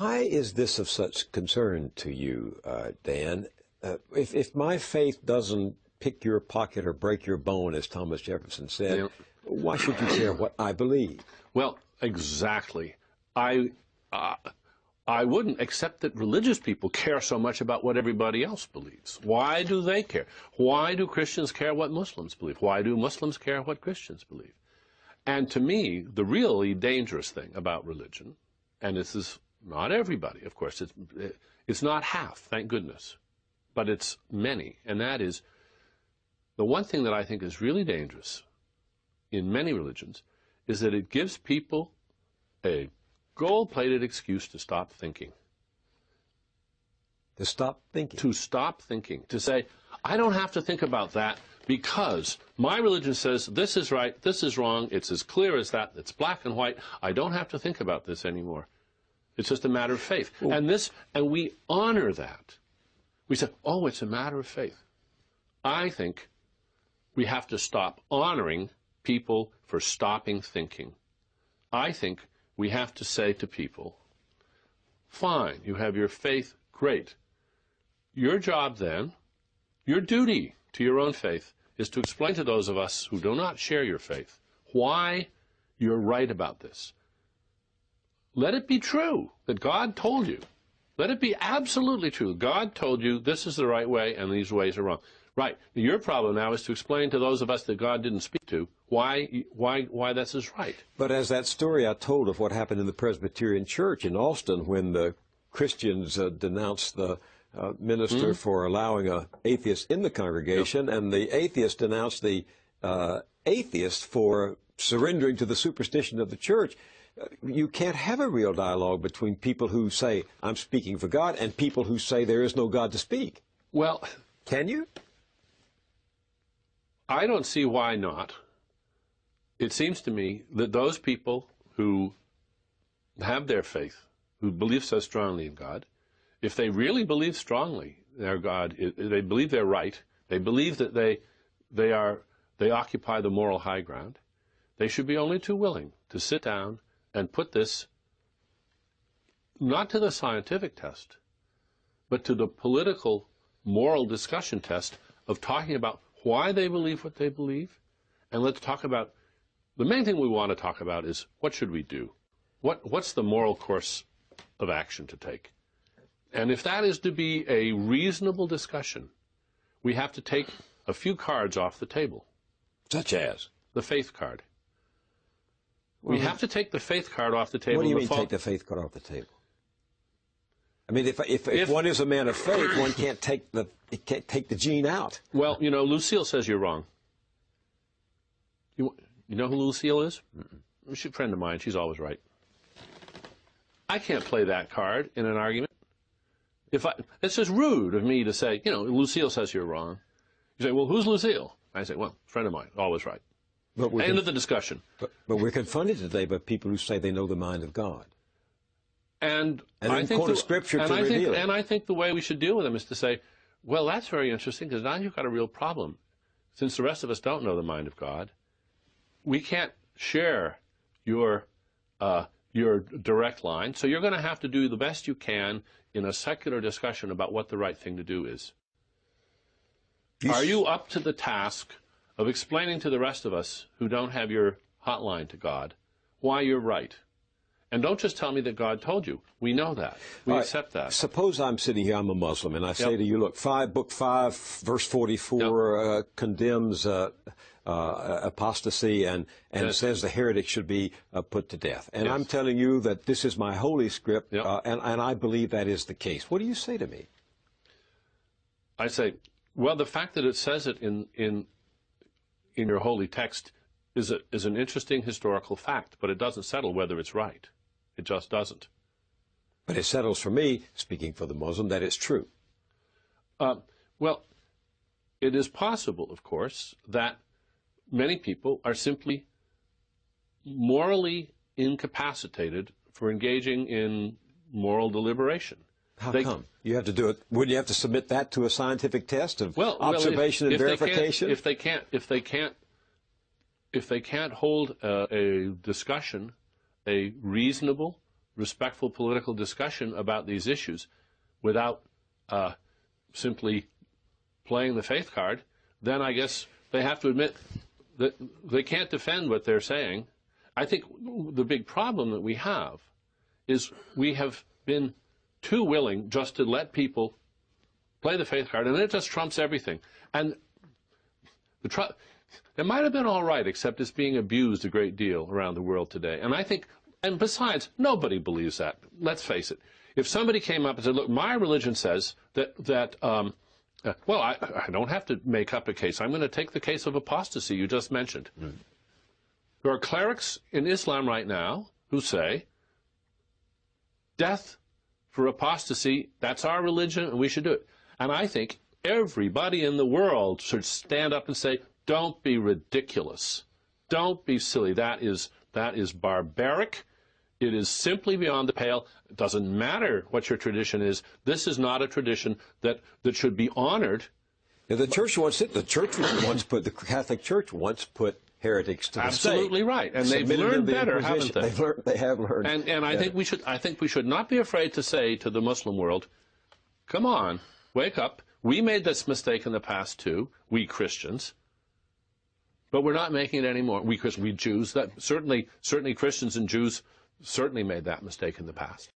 Why is this of such concern to you, Dan? If my faith doesn't pick your pocket or break your bone, as Thomas Jefferson said, Yeah. why should you care what I believe? Well, exactly. I wouldn't accept that religious people care so much about what everybody else believes. Why do they care? Why do Christians care what Muslims believe? Why do Muslims care what Christians believe? And to me, the really dangerous thing about religion, and this is not everybody, of course, it's not half, thank goodness, but it's many, and that is the one thing that I think is really dangerous in many religions is that it gives people a gold-plated excuse to stop thinking. To stop thinking? To stop thinking. To say, I don't have to think about that because my religion says this is right, this is wrong, it's as clear as that, it's black and white, I don't have to think about this anymore. It's just a matter of faith. Ooh. And we honor that. We say, oh, it's a matter of faith. I think we have to stop honoring people for stopping thinking. I think we have to say to people, fine, you have your faith, great. Your job then, your duty to your own faith, is to explain to those of us who do not share your faith why you're right about this. Let it be true that God told you. Let it be absolutely true. God told you this is the right way and these ways are wrong. Right. Your problem now is to explain to those of us that God didn't speak to why this is right. But as that story I told of what happened in the Presbyterian Church in Austin when the Christians denounced the minister for allowing an atheist in the congregation, and the atheist denounced the atheist for surrendering to the superstition of the church. You can't have a real dialogue between people who say, I'm speaking for God, and people who say there is no God to speak. Well, can you? I don't see why not. It seems to me that those people who have their faith, who believe so strongly in God, if they really believe strongly their God, they believe they're right, they believe that they occupy the moral high ground, they should be only too willing to sit down and put this not to the scientific test, but to the political, moral discussion test of talking about why they believe what they believe. And let's talk about, the main thing we want to talk about is what should we do? What's the moral course of action to take? And if that is to be a reasonable discussion, we have to take a few cards off the table. Such as? The faith card. We have to take the faith card off the table. What do you mean take the faith card off the table? I mean, if one is a man of faith, one can't take the gene out. Well, you know, Lucille says you're wrong. You know who Lucille is? She's a friend of mine. She's always right. I can't play that card in an argument. It's just rude of me to say, you know, Lucille says you're wrong. You say, well, who's Lucille? I say, well, friend of mine, always right. End of the discussion. But we're confronted today by people who say they know the mind of God. And I think quote Scripture to reveal it. And I think the way we should deal with them is to say, well, that's very interesting, because now you've got a real problem. Since the rest of us don't know the mind of God, we can't share your direct line, so you're going to have to do the best you can in a secular discussion about what the right thing to do is. Are you up to the task of explaining to the rest of us who don't have your hotline to God why you're right? And don't just tell me that God told you. We know that. We accept that. Suppose I'm sitting here, I'm a Muslim, and I say to you, look, book 5, verse 44 condemns apostasy and says the heretic should be put to death. And I'm telling you that this is my holy script, and I believe that is the case. What do you say to me? I say, well, the fact that it says it in your holy text is an interesting historical fact, but it doesn't settle whether it's right. It just doesn't. But it settles for me, speaking for the Muslim, that it's true. Well, it is possible, of course, that many people are simply morally incapacitated for engaging in moral deliberation. How come? You have to do it. Wouldn't you have to submit that to a scientific test of observation and verification? If they can't hold a discussion, a reasonable, respectful political discussion about these issues without simply playing the faith card, then I guess they have to admit that they can't defend what they're saying. I think the big problem that we have is we have been too willing just to let people play the faith card, and then it just trumps everything. And it might have been all right, except it's being abused a great deal around the world today. And I think, and besides, nobody believes that. Let's face it. If somebody came up and said, look, my religion says that well, I don't have to make up a case. I'm going to take the case of apostasy you just mentioned. Mm. There are clerics in Islam right now who say, death for apostasy, that's our religion, and we should do it. And I think everybody in the world should stand up and say, don't be ridiculous. Don't be silly. That is barbaric. It is simply beyond the pale. It doesn't matter what your tradition is. This is not a tradition that should be honored. Yeah, the church once put, the Catholic Church once put heretics to the state. Absolutely right. And they've learned better, haven't they? They have learned. And I think we should not be afraid to say to the Muslim world, come on, wake up. We made this mistake in the past too, we Christians. But we're not making it anymore. We Jews, that certainly Christians and Jews certainly made that mistake in the past.